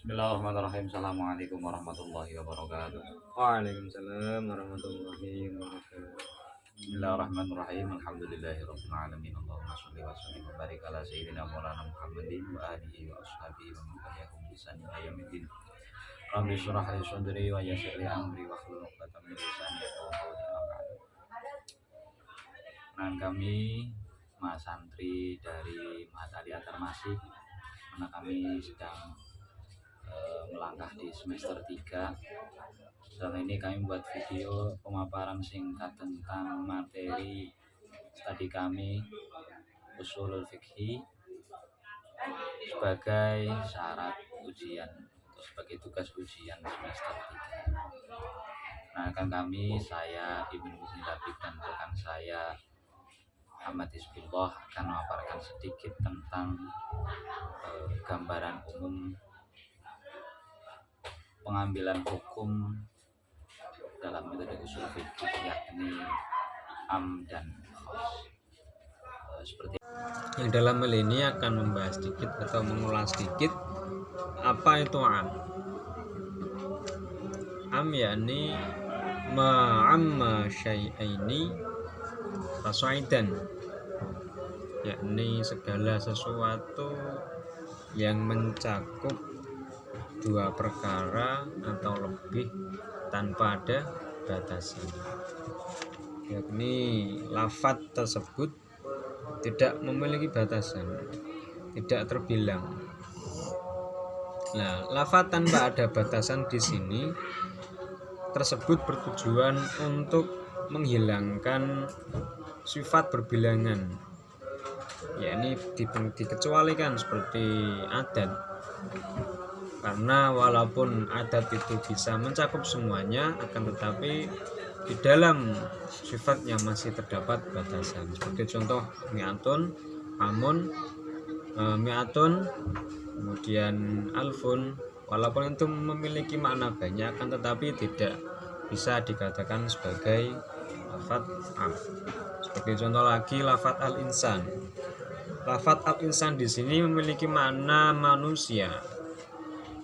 Bismillahirrahmanirrahim. Assalamualaikum warahmatullahi wabarakatuh. Waalaikumsalam warahmatullahi wabarakatuh. Bismillahirrahmanirrahim. Alhamdulillahirabbil alamin. Allahumma shalli wa sallim wa barik ala sayyidina Maulana Muhammadin wa alihi wa ashabihi wa man tabi'ahum bi ihsan ila yaumiddin. Rabbi shrah li sadri wa yassir li amri wa hlul 'uqdatam min lisani yafqahu qawli. Nah, kami Mas santri dari Mahatali Atarmasih, mana kami sedang melangkah di semester 3. Setelah ini kami buat video pemaparan singkat tentang materi studi kami usulul fikhi sebagai syarat ujian atau sebagai tugas ujian semester 3. Nah, saya Ibnu Husni Labib dan rekan saya Muhammad Isbillah akan memaparkan sedikit tentang gambaran umum pengambilan hukum dalam metode usul fikih, yakni am dan khos. Seperti Yang dalam hal ini akan membahas sedikit atau mengulas sedikit apa itu am. Am yakni ma'amma syai'aini fasaidan, yakni segala sesuatu yang mencakup dua perkara atau lebih tanpa ada batasan, yakni lafadz tersebut tidak memiliki batasan, tidak terbilang. Nah, lafadz tanpa ada batasan di sini tersebut bertujuan untuk menghilangkan sifat berbilangan, yakni dikecualikan seperti adat. Karena walaupun adat itu bisa mencakup semuanya, akan tetapi di dalam sifatnya masih terdapat batasan. Seperti contoh mi'atun, amun, mi'atun, kemudian alfun, walaupun itu memiliki makna banyak, akan tetapi tidak bisa dikatakan sebagai lafadz am. Seperti contoh lagi lafadz al-insan. Lafadz al-insan di sini memiliki makna manusia,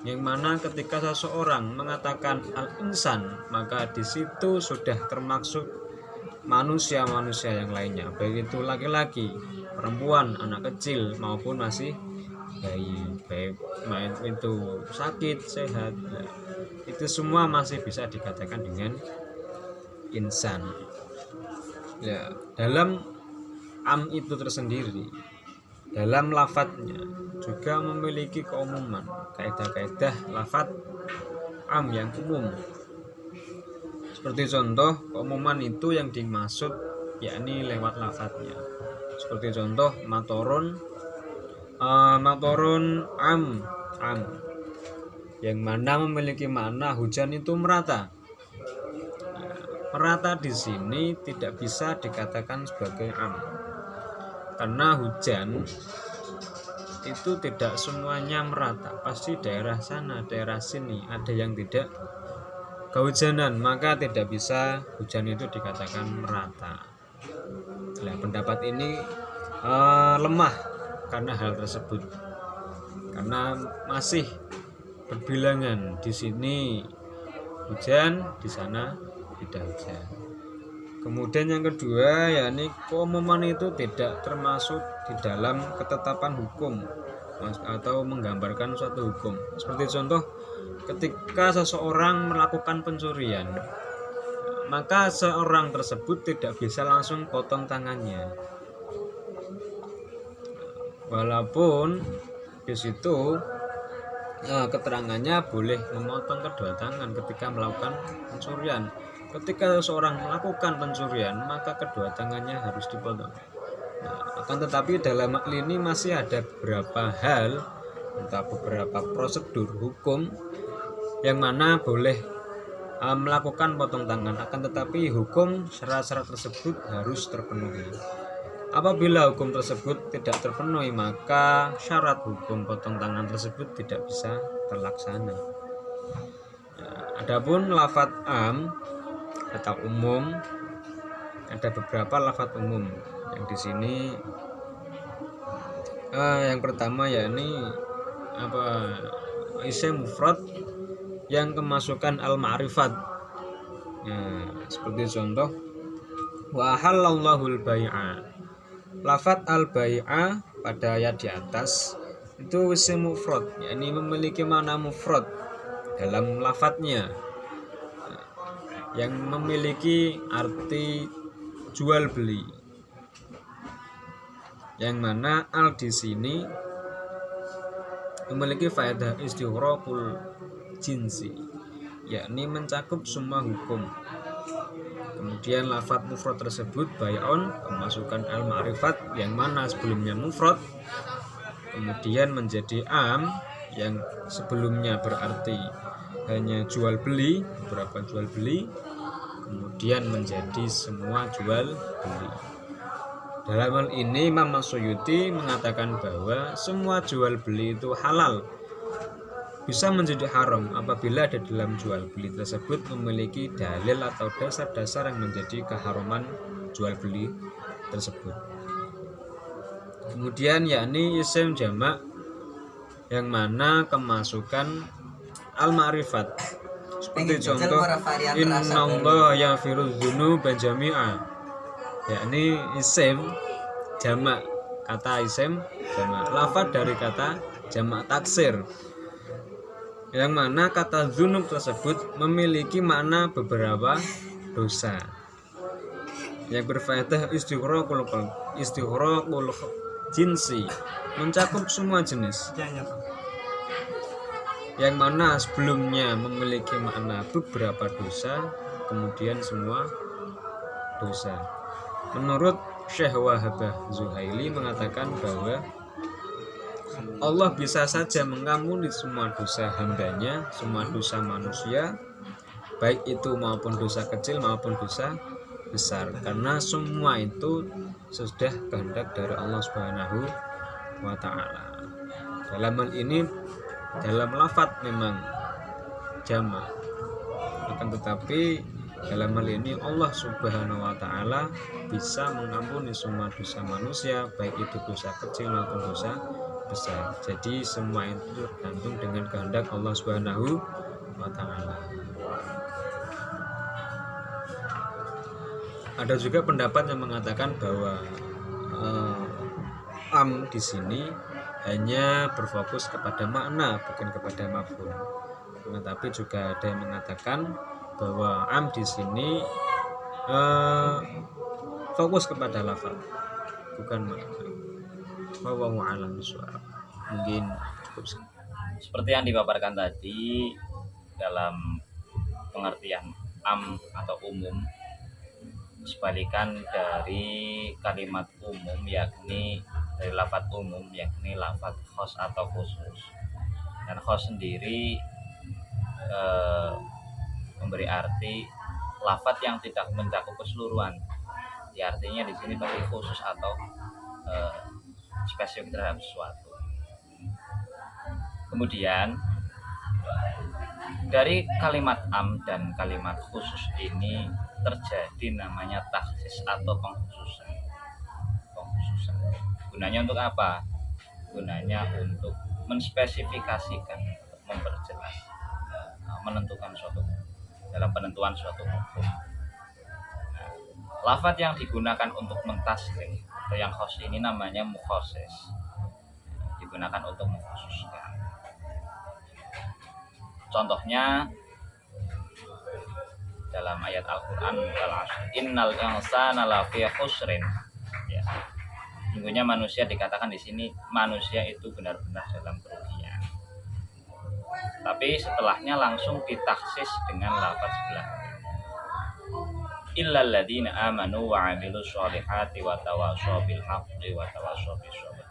yang mana ketika seseorang mengatakan al-insan, maka di situ sudah termaksud manusia-manusia yang lainnya, baik itu laki-laki, perempuan, anak kecil maupun masih bayi, baik itu sakit, sehat, itu semua masih bisa dikatakan dengan insan. Ya, dalam am itu tersendiri, dalam lafadznya juga memiliki keumuman, kaidah-kaidah lafadz am yang umum. Seperti contoh keumuman itu yang dimaksud yakni lewat lafadznya. Seperti contoh matorun, matorun am, yang mana memiliki makna hujan itu merata. Merata di sini tidak bisa dikatakan sebagai am, karena hujan itu tidak semuanya merata, pasti daerah sana, daerah sini ada yang tidak kehujanan, maka tidak bisa hujan itu dikatakan merata. Nah, pendapat ini lemah karena hal tersebut, karena masih berbilangan, di sini hujan, di sana tidak hujan. Kemudian yang kedua, yakni keumuman itu tidak termasuk di dalam ketetapan hukum atau menggambarkan suatu hukum. Seperti contoh, ketika seseorang melakukan pencurian, maka seorang tersebut tidak bisa langsung potong tangannya, walaupun di situ keterangannya boleh memotong kedua tangan ketika melakukan pencurian. Ketika seseorang melakukan pencurian, maka kedua tangannya harus dipotong. Nah, akan tetapi dalam hal ini masih ada beberapa hal atau beberapa prosedur hukum yang mana boleh melakukan potong tangan, akan tetapi hukum syarat-syarat tersebut harus terpenuhi. Apabila hukum tersebut tidak terpenuhi, maka syarat hukum potong tangan tersebut tidak bisa terlaksana. Adapun lafadz am atau umum, ada beberapa lafadz umum yang di sini. Yang pertama yakni isim mufrad yang kemasukan al-ma'rifat. Nah, seperti contoh wa halallahu al-bai'a. Lafat al-bai'a pada ayat di atas itu isim mufrad, yakni memiliki makna mufrad dalam lafadznya, yang memiliki arti jual beli, yang mana al di sini memiliki faedah istighraqul jinsi, yakni mencakup semua hukum. Kemudian lafadz mufrad tersebut bai'un kemasukan al ma'rifat yang mana sebelumnya mufrad kemudian menjadi am yang sebelumnya berarti hanya jual beli, beberapa jual beli, kemudian menjadi semua jual beli. Dalam hal ini Imam Suyuti mengatakan bahwa semua jual beli itu halal, bisa menjadi haram apabila ada dalam jual beli tersebut memiliki dalil atau dasar-dasar yang menjadi keharaman jual beli tersebut. Kemudian yakni isim jamak yang mana kemasukan al-ma'rifat, seperti contoh innallaha yaghfiru dzunuba jami'a, yakni isim jamak, kata isim jamak, lafaz dari kata jamak taksir, yang mana kata dzunub tersebut memiliki makna beberapa dosa yang berfaedah istighraqul jinsi, mencakup semua jenis, yang mana sebelumnya memiliki makna beberapa dosa kemudian semua dosa. Menurut Syekh Wahabah Zuhaili mengatakan bahwa Allah bisa saja mengampuni semua dosa hambanya, semua dosa manusia, baik itu maupun dosa kecil maupun dosa besar, karena semua itu sudah kehendak dari Allah Subhanahu wa Ta'ala. Dalam hal ini dalam lafadz memang jamak, akan tetapi dalam hal ini Allah Subhanahu wa Ta'ala bisa mengampuni semua dosa manusia, baik itu dosa kecil maupun dosa besar. Jadi semua itu tergantung dengan kehendak Allah Subhanahu wa Ta'ala. Ada juga pendapat yang mengatakan bahwa am di sini hanya berfokus kepada makna, bukan kepada mafhum. Tetapi juga ada yang mengatakan bahwa am di sini fokus kepada lafaz, bukan makna. Wallahu a'lam bishawab. Mungkin cukup Seperti yang dipaparkan tadi, dalam pengertian am atau umum, sebalikan dari kalimat umum, yakni dari lafaz umum, yakni lafaz khos atau khusus. Dan khos sendiri memberi arti lafaz yang tidak mencakup keseluruhan. Ya, artinya di sini bagi khusus atau spesifik terhadap sesuatu. Kemudian dari kalimat am dan kalimat khusus ini terjadi namanya takhsis atau pengkhususan. Gunanya untuk apa? Gunanya untuk menspesifikasikan, memperjelas, menentukan suatu dalam penentuan suatu hukum. Lafaz yang digunakan untuk mentasrih atau yang khos ini namanya mukhassis, digunakan untuk mengkhususkan. Contohnya dalam ayat Al-Quran, innal insana lafi khusrin. Ya. Sesungguhnya manusia dikatakan di sini manusia itu benar-benar dalam kerugian. Tapi setelahnya langsung ditaksis dengan lafaz belakang. Illal ladzina amanu wa 'amilus sholihati wa tawashaw bil haqqi wa tawashaw bis sabr.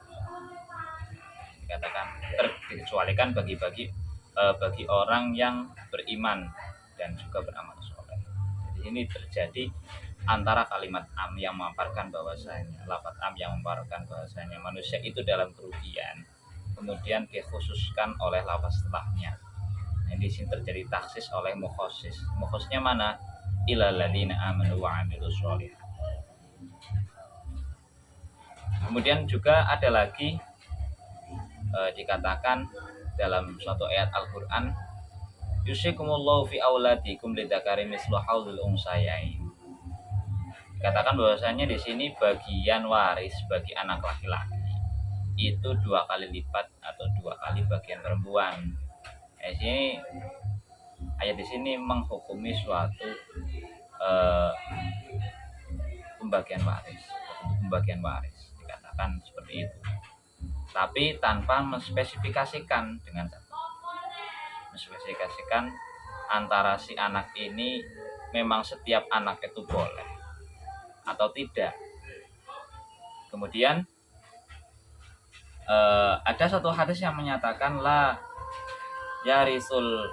Dikatakan terkecualikan bagi orang yang beriman dan juga beramal soleh. Jadi ini terjadi antara kalimat am yang memaparkan bahwasanya lafaz am yang memaparkan bahwasanya manusia itu dalam kerugian, kemudian dikhususkan oleh lafaz setelahnya. Nah, di sini terjadi taksis oleh mukhassis. Mukhasisnya mana? Ilal ladzina amanu wa 'amilus sholihat. Kemudian juga ada lagi dikatakan dalam suatu ayat Al-Qur'an, yusikumullahu fi auladikum lidzakari mislu haulil unsayain. Dikatakan bahwasanya di sini bagian waris bagi anak laki-laki itu 2 kali lipat atau 2 kali bagian perempuan. Di sini ayat di sini menghukumi suatu pembagian waris dikatakan seperti itu, tapi tanpa menspesifikasikan antara si anak ini memang setiap anak itu boleh atau tidak. Kemudian ada satu hadis yang menyatakan la yarisul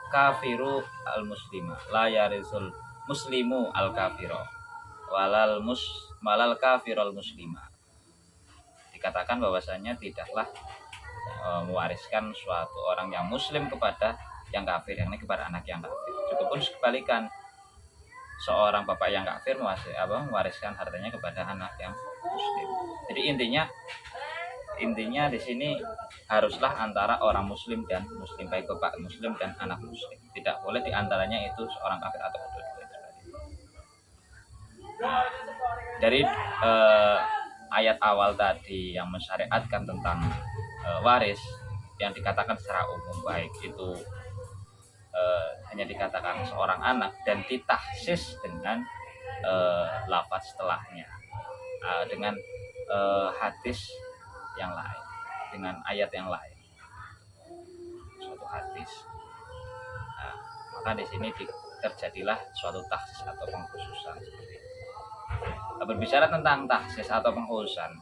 kafiru al muslima, la yarisul muslimu al kafiro, malal kafirul muslima. Dikatakan bahwasanya tidaklah mewariskan suatu orang yang muslim kepada yang kafir, yang ini kepada anak yang kafir. Cukupun sekebalikan, seorang bapak yang kafir mewariskan hartanya kepada anak yang muslim. Jadi intinya di sini haruslah antara orang muslim dan muslim, baik bapak muslim dan anak muslim. Tidak boleh diantaranya itu seorang kafir atau kedua-duanya. Dari ayat awal tadi yang mensyariatkan tentang waris yang dikatakan secara umum, baik itu hanya dikatakan seorang anak dan ditahsis dengan lafaz setelahnya, dengan hadis yang lain, dengan ayat yang lain, suatu hadis. Maka di sini terjadilah suatu tahsis atau pengkhususan seperti itu. Berbicara tentang tahsis atau pengkhususan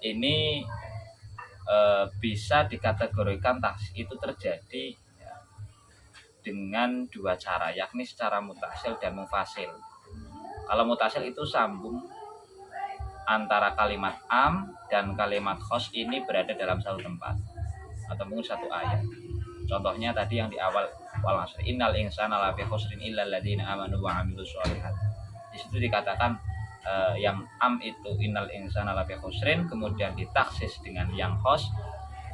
ini bisa dikategorikan tahsis itu terjadi dengan 2 cara, yakni secara mutasil dan mufasil. Kalau mutasil itu sambung antara kalimat am dan kalimat khos ini berada dalam satu tempat atau mungkin satu ayat. Contohnya tadi yang di awal, wal asri innal insana lafi khusrin illal ladzina amanu wa amilus sholihat. Di situ dikatakan yang am itu innal insana lafi khusrin, kemudian ditaksis dengan yang khos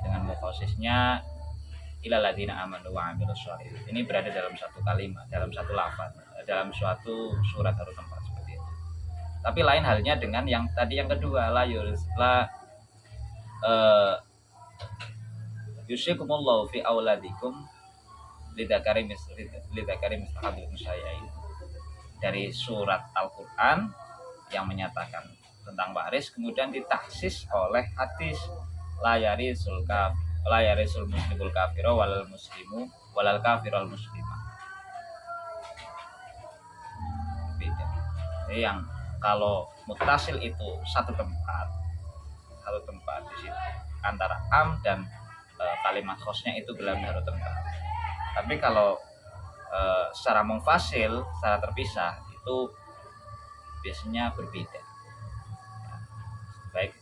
dengan mukhasisnya illal ladzina amanu wa amilus sholihat. Ini berada dalam satu kalimat, dalam satu lafaz, dalam suatu surat atau tempat seperti itu. Tapi lain halnya dengan yang tadi yang kedua, yusikumullahu fi auladikum lidzakari mislu haulil unsayain. Dari surat Al-Qur'an yang menyatakan tentang waris kemudian ditahsis oleh hadis la yarisul muslimul kafiro walal muslimu walal kafirul muslimah. Beda. Jadi yang kalau mutasil itu satu tempat di situ antara am dan kalimat khosnya itu dalam satu tempat. Tapi kalau secara munfasil, secara terpisah itu biasanya berbeda. Baik,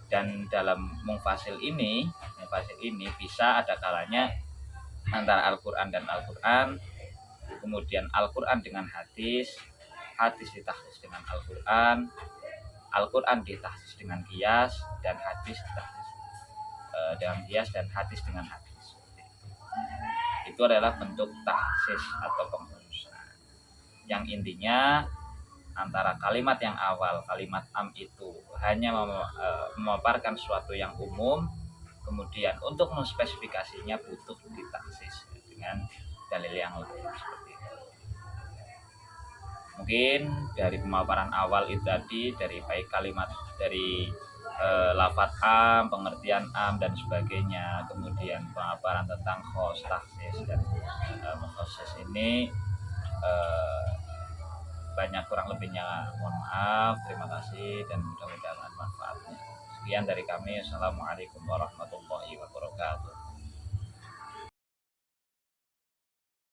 dan dalam munfasil ini bisa ada kalanya antara Al-Qur'an dan Al-Qur'an, kemudian Al-Qur'an dengan hadis ditahsis dengan Al-Qur'an, Al-Qur'an ditahsis dengan qiyas, dan hadis ditahsis dengan qiyas dan hadis dengan hadis. Itu adalah bentuk tahsis atau pengkhususan yang intinya antara kalimat yang awal, kalimat am itu hanya memaparkan sesuatu yang umum, kemudian untuk menspesifikasinya butuh ditahsis dengan dalil yang lain seperti itu. Mungkin dari pemaparan awal itu tadi, dari baik kalimat dari lafadz am, pengertian am dan sebagainya, kemudian pemaparan tentang khos, tahsis dan mukhasis ini banyak kurang lebihnya mohon maaf, terima kasih dan mudah-mudahan manfaatnya. Sekian dari kami, assalamualaikum warahmatullahi wabarakatuh.